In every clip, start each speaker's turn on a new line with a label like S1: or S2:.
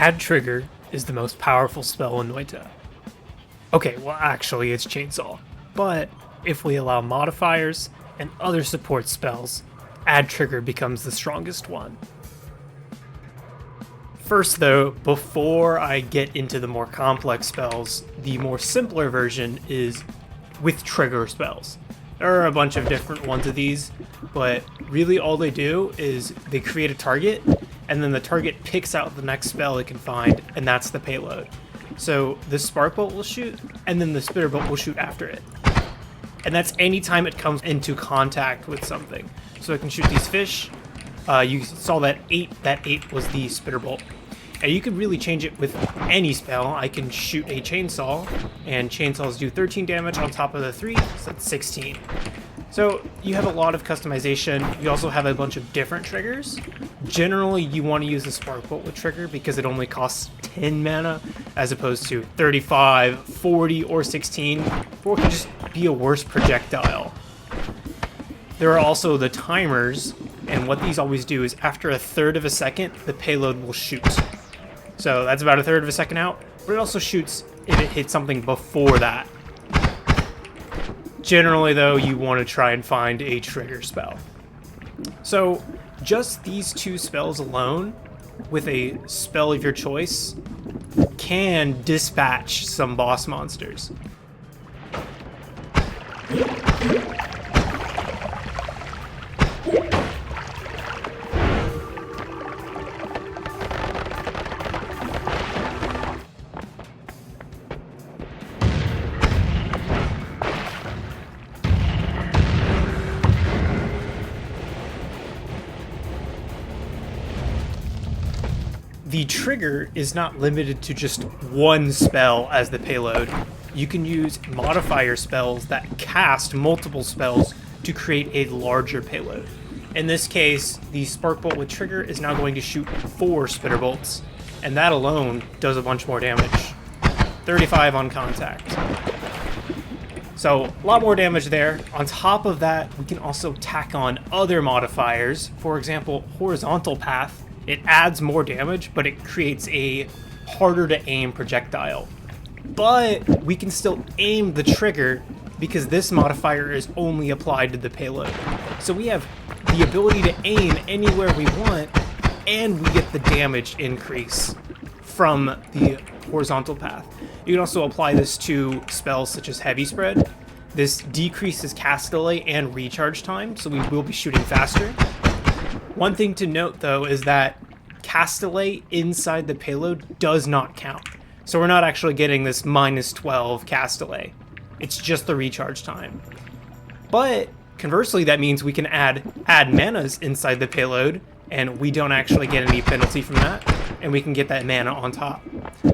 S1: Add Trigger is the most powerful spell in Noita. Okay, well actually it's Chainsaw, but if we allow modifiers and other support spells, Add Trigger becomes the strongest one. First though, before I get into the more complex spells, the more simpler version is with trigger spells. There are a bunch of different ones of these, but really all they do is they create a target, and then the target picks out the next spell it can find, and that's the payload. So the Spark Bolt will shoot, and then the Spitter Bolt will shoot after it. And that's anytime it comes into contact with something. So it can shoot these fish. You saw that 8 was the Spitter Bolt. And you could really change it with any spell. I can shoot a chainsaw, and chainsaws do 13 damage on top of the 3, so that's 16. So you have a lot of customization. You also have a bunch of different triggers. Generally, you want to use the Spark Bolt with trigger because it only costs 10 mana as opposed to 35, 40, or 16, or it can just be a worse projectile. There are also the timers, and what these always do is after a third of a second, the payload will shoot. So that's about a third of a second out, but it also shoots if it hits something before that. Generally though, you want to try and find a trigger spell. So just these two spells alone, with a spell of your choice, can dispatch some boss monsters. The trigger is not limited to just one spell as the payload. You can use modifier spells that cast multiple spells to create a larger payload. In this case, the Spark Bolt with trigger is now going to shoot 4 Spitter Bolts, and that alone does a bunch more damage. 35 on contact. So a lot more damage there. On top of that, we can also tack on other modifiers. For example, horizontal path. It adds more damage, but it creates a harder to aim projectile. But we can still aim the trigger because this modifier is only applied to the payload. So we have the ability to aim anywhere we want, and we get the damage increase from the horizontal path. You can also apply this to spells such as Heavy Spread. This decreases cast delay and recharge time, so we will be shooting faster. One thing to note though is that cast delay inside the payload does not count. So we're not actually getting this minus 12 cast delay. It's just the recharge time. But conversely, that means we can add manas inside the payload, and we don't actually get any penalty from that, and we can get that mana on top.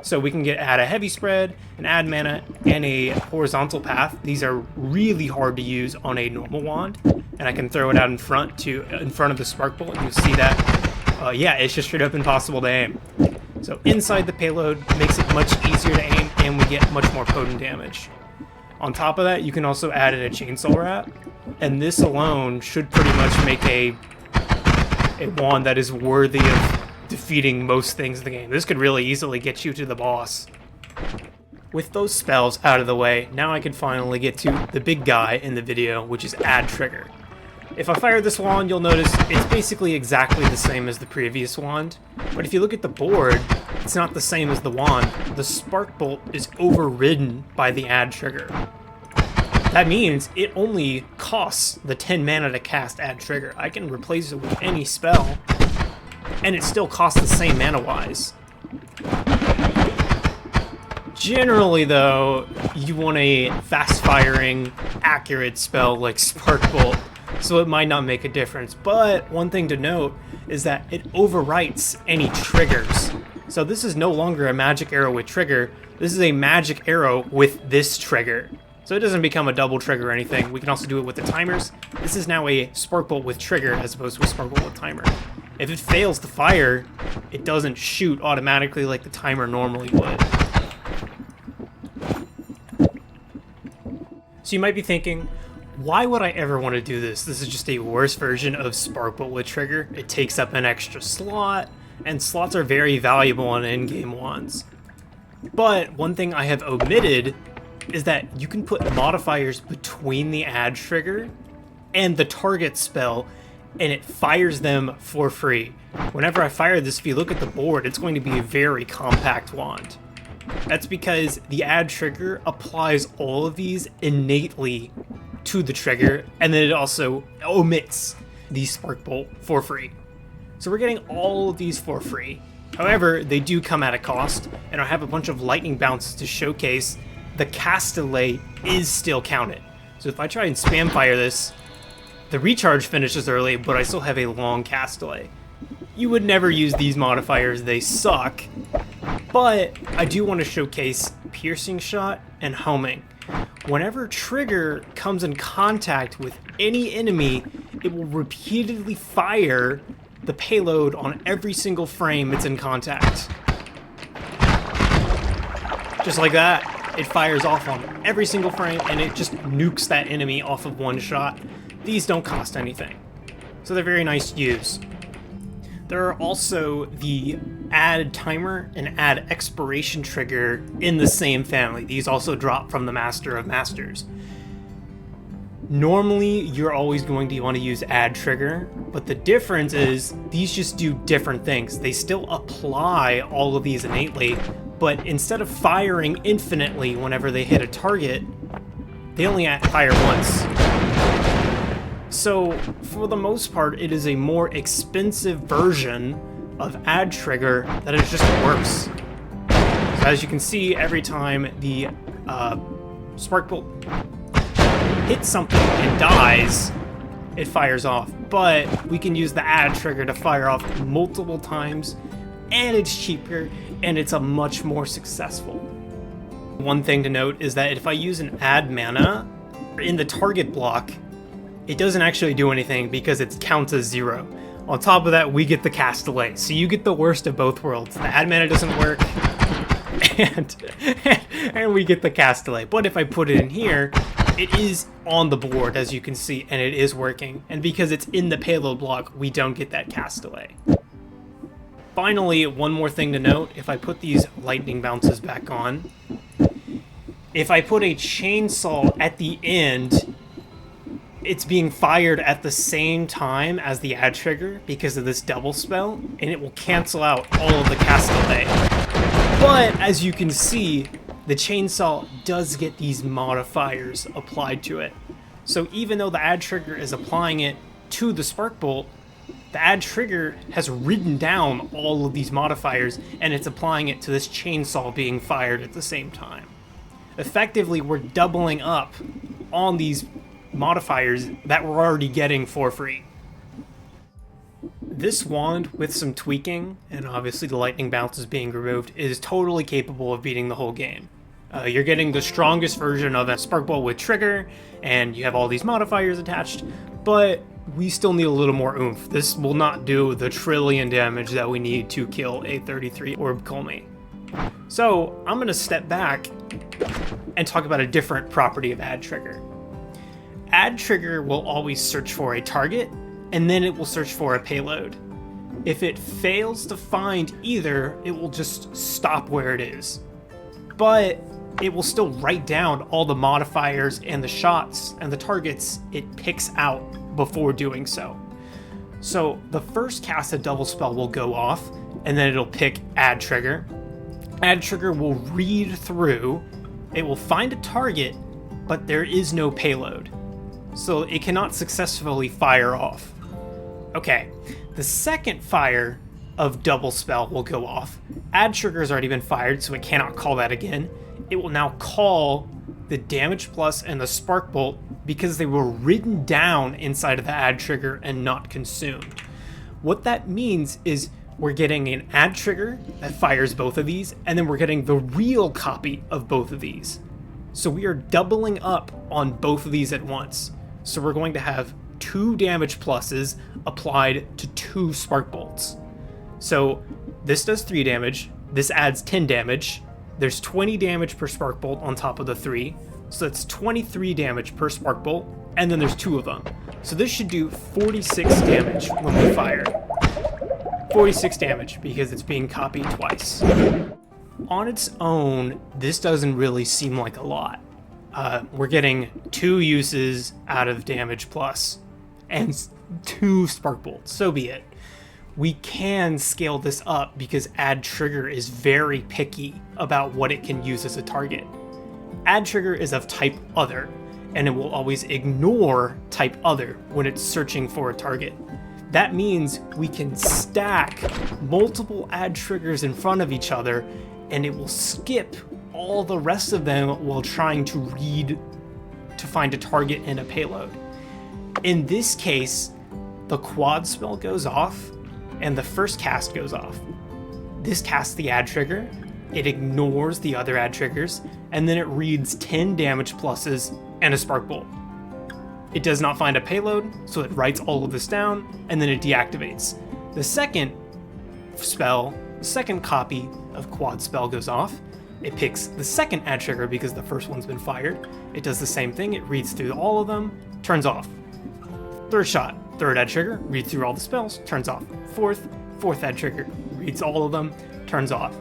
S1: So we can add a Heavy Spread, an add mana, and a horizontal path. These are really hard to use on a normal wand, and I can throw it out in front of the Spark Bolt, and you see that, yeah, it's just straight up impossible to aim. So inside the payload makes it much easier to aim, and we get much more potent damage. On top of that, you can also add in a Chainsaw Wrap, and this alone should pretty much make a wand that is worthy of defeating most things in the game. This could really easily get you to the boss. With those spells out of the way, now I can finally get to the big guy in the video, which is Add Trigger. If I fire this wand, you'll notice it's basically exactly the same as the previous wand, but if you look at the board, it's not the same as the wand. The Spark Bolt is overridden by the Add Trigger. That means it only costs the 10 mana to cast Add Trigger. I can replace it with any spell, and it still costs the same mana-wise. Generally, though, you want a fast-firing, accurate spell like Spark Bolt, so it might not make a difference. But one thing to note is that it overwrites any triggers. So this is no longer a magic arrow with trigger. This is a magic arrow with this trigger. So it doesn't become a double trigger or anything. We can also do it with the timers. This is now a Spark Bolt with trigger as opposed to a Spark Bolt with timer. If it fails to fire, it doesn't shoot automatically like the timer normally would. So you might be thinking, why would I ever want to do this? This is just a worse version of Spark Bolt with trigger. It takes up an extra slot, and slots are very valuable on in-game wands. But one thing I have omitted is that you can put modifiers between the add trigger and the target spell, and it fires them for free. Whenever I fire this, if you look at the board, it's going to be a very compact wand. That's because the add trigger applies all of these innately to the trigger, and then it also omits the spark bolt for free. So we're getting all of these for free. However, they do come at a cost, and I have a bunch of lightning bounces to showcase the cast delay is still counted. So if I try and spam fire this, the recharge finishes early, but I still have a long cast delay. You would never use these modifiers, they suck, but I do want to showcase piercing shot and homing. Whenever trigger comes in contact with any enemy, it will repeatedly fire the payload on every single frame it's in contact. Just like that, it fires off on every single frame and it just nukes that enemy off of one shot. These don't cost anything, so they're very nice to use. There are also the add timer and add expiration trigger in the same family. These also drop from the Master of Masters. Normally, you're always going to want to use add trigger, but the difference is these just do different things. They still apply all of these innately, but instead of firing infinitely whenever they hit a target, they only fire once. So, for the most part, it is a more expensive version of add trigger that it just works. So as you can see, every time the spark bolt hits something and dies, it fires off. But we can use the add trigger to fire off multiple times, and it's cheaper, and it's a much more successful. One thing to note is that if I use an add mana in the target block, it doesn't actually do anything because it counts as 0. On top of that, we get the cast delay, so you get the worst of both worlds. The add mana doesn't work, and we get the cast delay. But if I put it in here, it is on the board, as you can see, and it is working. And because it's in the payload block, we don't get that cast delay. Finally, one more thing to note, if I put these lightning bounces back on, if I put a chainsaw at the end, it's being fired at the same time as the add trigger because of this double spell, and it will cancel out all of the cast delay. But as you can see, the chainsaw does get these modifiers applied to it. So even though the add trigger is applying it to the spark bolt, the add trigger has ridden down all of these modifiers, and it's applying it to this chainsaw being fired at the same time. Effectively, we're doubling up on these modifiers that we're already getting for free. This wand, with some tweaking, and obviously the lightning bounces being removed, is totally capable of beating the whole game. You're getting the strongest version of a spark bolt with trigger, and you have all these modifiers attached, but we still need a little more oomph. This will not do the trillion damage that we need to kill a 33 orb culmate. So I'm going to step back and talk about a different property of add trigger. Add trigger will always search for a target, and then it will search for a payload. If it fails to find either, it will just stop where it is. But it will still write down all the modifiers and the shots and the targets it picks out before doing so. So the first casted double spell will go off, and then it'll pick add trigger. Add trigger will read through, it will find a target, but there is no payload. So it cannot successfully fire off. Okay, the second fire of double spell will go off. Add trigger has already been fired, so it cannot call that again. It will now call the damage plus and the spark bolt because they were ridden down inside of the add trigger and not consumed. What that means is we're getting an add trigger that fires both of these, and then we're getting the real copy of both of these. So we are doubling up on both of these at once. So we're going to have 2 damage pluses applied to 2 spark bolts. So this does 3 damage, this adds 10 damage, there's 20 damage per spark bolt on top of the 3, so that's 23 damage per spark bolt, and then there's 2 of them. So this should do 46 damage when we fire. 46 damage because it's being copied twice. On its own, this doesn't really seem like a lot. We're getting 2 uses out of damage plus, and 2 spark bolts, so be it. We can scale this up because Add Trigger is very picky about what it can use as a target. Add Trigger is of type Other, and it will always ignore type Other when it's searching for a target. That means we can stack multiple Add Triggers in front of each other, and it will skip all the rest of them while trying to read to find a target and a payload. In this case, the quad spell goes off and the first cast goes off. This casts the Add Trigger, it ignores the other Add Triggers, and then it reads 10 damage pluses and a Spark Bolt. It does not find a payload, so it writes all of this down, and then it deactivates. The second spell, the second copy of quad spell goes off. It picks the second Add Trigger because the first one's been fired. It does the same thing, it reads through all of them, turns off. Third shot, third Add Trigger, reads through all the spells, turns off. Fourth Add Trigger, reads all of them, turns off.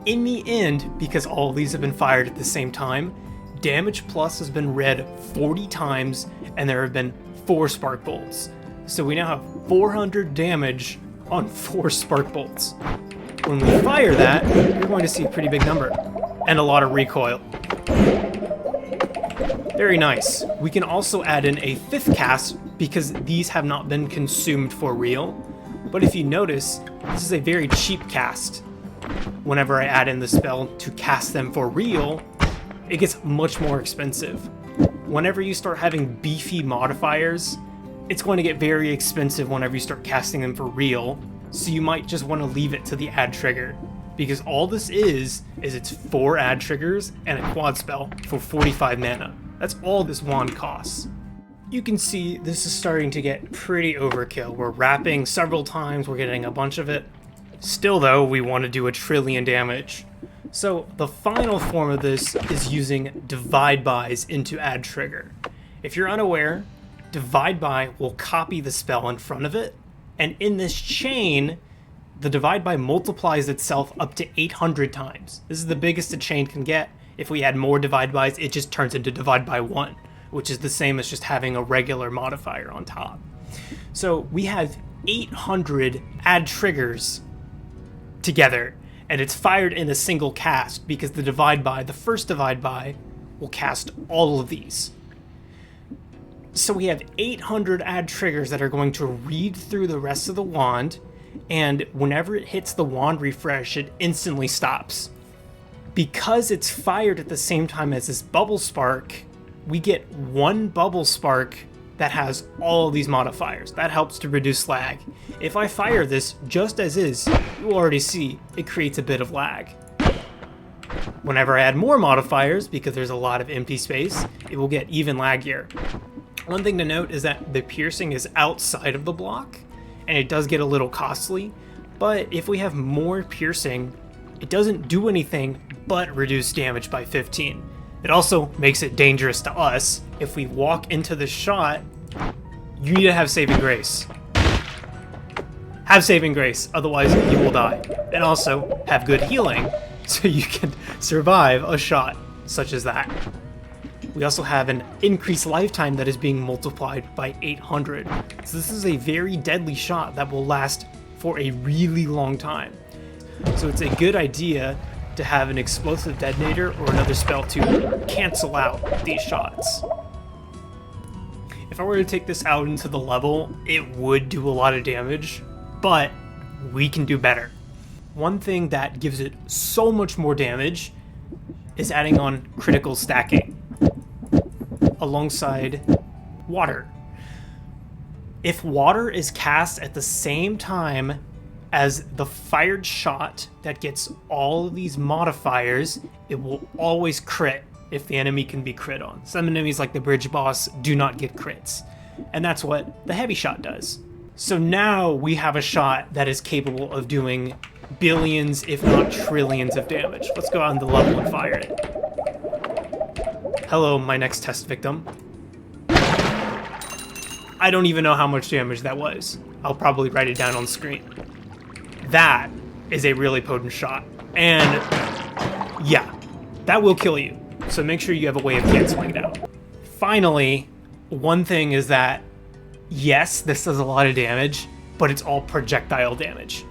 S1: In the end, because all of these have been fired at the same time, damage plus has been read 40 times and there have been 4 Spark Bolts. So we now have 400 damage on 4 Spark Bolts. When we fire that, you're going to see a pretty big number and a lot of recoil. Very nice. We can also add in a 5th cast because these have not been consumed for real. But if you notice, this is a very cheap cast. Whenever I add in the spell to cast them for real, it gets much more expensive. Whenever you start having beefy modifiers, it's going to get very expensive whenever you start casting them for real, so you might just want to leave it to the Add Trigger. Because all this is it's 4 Add Triggers and a quad spell for 45 mana. That's all this wand costs. You can see this is starting to get pretty overkill. We're wrapping several times, we're getting a bunch of it. Still though, we want to do 1 trillion damage. So the final form of this is using Divide Bys into Add Trigger. If you're unaware, Divide By will copy the spell in front of it, and in this chain, the Divide By multiplies itself up to 800 times. This is the biggest a chain can get. If we add more Divide Bys, it just turns into Divide By 1, which is the same as just having a regular modifier on top. So we have 800 Add Triggers together, and it's fired in a single cast because the Divide By, the first Divide By, will cast all of these. So we have 800 Add Triggers that are going to read through the rest of the wand, and whenever it hits the wand refresh, it instantly stops. Because it's fired at the same time as this Bubble Spark, we get 1 Bubble Spark that has all of these modifiers. That helps to reduce lag. If I fire this just as is, you'll already see it creates a bit of lag. Whenever I add more modifiers, because there's a lot of empty space, it will get even laggier. One thing to note is that the piercing is outside of the block, and it does get a little costly, but if we have more piercing, it doesn't do anything but reduce damage by 15. It also makes it dangerous to us. If we walk into the shot, you need to have saving grace. Have saving grace, otherwise you will die. And also have good healing, so you can survive a shot such as that. We also have an increased lifetime that is being multiplied by 800. So this is a very deadly shot that will last for a really long time. So it's a good idea to have an explosive detonator or another spell to cancel out these shots. If I were to take this out into the level, it would do a lot of damage, but we can do better. One thing that gives it so much more damage is adding on critical stacking alongside water. If water is cast at the same time as the fired shot that gets all of these modifiers, it will always crit if the enemy can be crit on. Some enemies like the bridge boss do not get crits, and that's what the heavy shot does. So now we have a shot that is capable of doing billions, if not trillions of damage. Let's go out on the level and fire it. Hello, my next test victim. I don't even know how much damage that was. I'll probably write it down on screen. That is a really potent shot. And yeah, that will kill you. So make sure you have a way of canceling it out. Finally, one thing is that, yes, this does a lot of damage, but it's all projectile damage.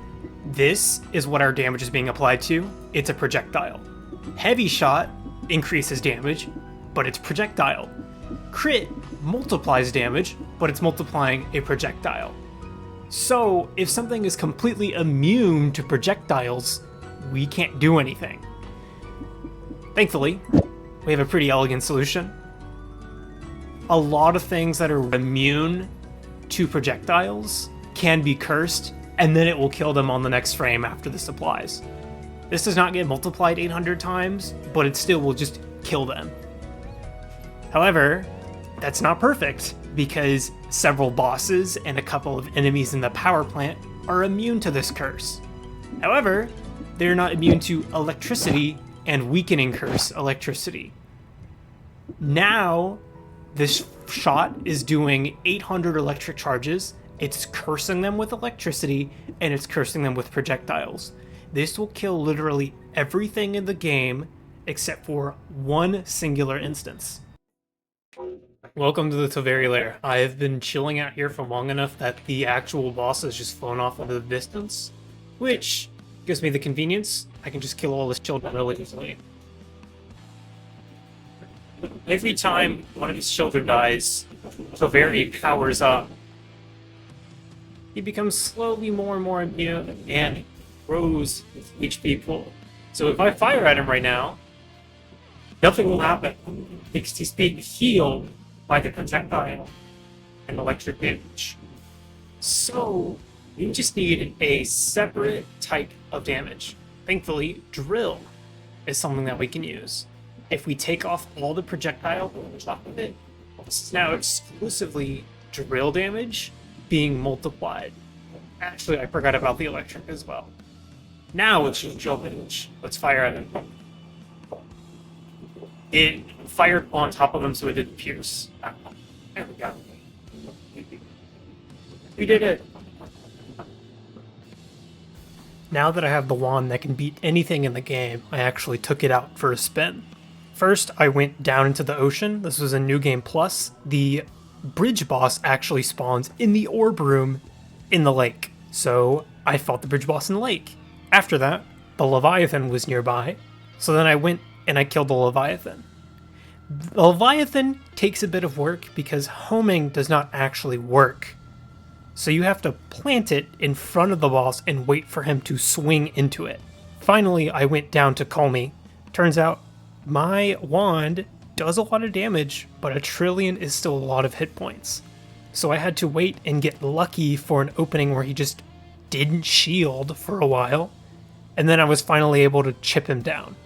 S1: This is what our damage is being applied to. It's a projectile. Heavy shot increases damage, but it's projectile. Crit multiplies damage, but it's multiplying a projectile. So if something is completely immune to projectiles, we can't do anything. Thankfully, we have a pretty elegant solution. A lot of things that are immune to projectiles can be cursed, and then it will kill them on the next frame after this applies. This does not get multiplied 800 times, but it still will just kill them. However, that's not perfect, because several bosses and a couple of enemies in the power plant are immune to this curse. However, they're not immune to electricity and weakening curse electricity. Now, this shot is doing 800 electric charges, it's cursing them with electricity, and it's cursing them with projectiles. This will kill literally everything in the game except for one singular instance. Welcome to the Toveri lair. I have been chilling out here for long enough that the actual boss has just flown off into the distance, which gives me the convenience. I can just kill all his children really easily. Every time one of his children dies, Toveri powers up. He becomes slowly more and more immune and grows his HP pool. So if I fire at him right now, nothing will happen because he's being healed by the projectile and electric damage. So you just need a separate type of damage. Thankfully, drill is something that we can use. If we take off all the projectile on top of it, this is now exclusively drill damage being multiplied. Actually, I forgot about the electric as well. Now it's just drill damage. Let's fire at him. It fired on top of him so it didn't pierce. There we go. We did it! Now that I have the wand that can beat anything in the game, I actually took it out for a spin. First, I went down into the ocean. This was a New Game Plus. The bridge boss actually spawns in the orb room in the lake. So I fought the bridge boss in the lake. After that, the Leviathan was nearby. So then I went and I killed the Leviathan. The Leviathan takes a bit of work because homing does not actually work. So you have to plant it in front of the boss and wait for him to swing into it. Finally, I went down to Colmy. Turns out my wand does a lot of damage, but 1 trillion is still a lot of hit points. So I had to wait and get lucky for an opening where he just didn't shield for a while, and then I was finally able to chip him down.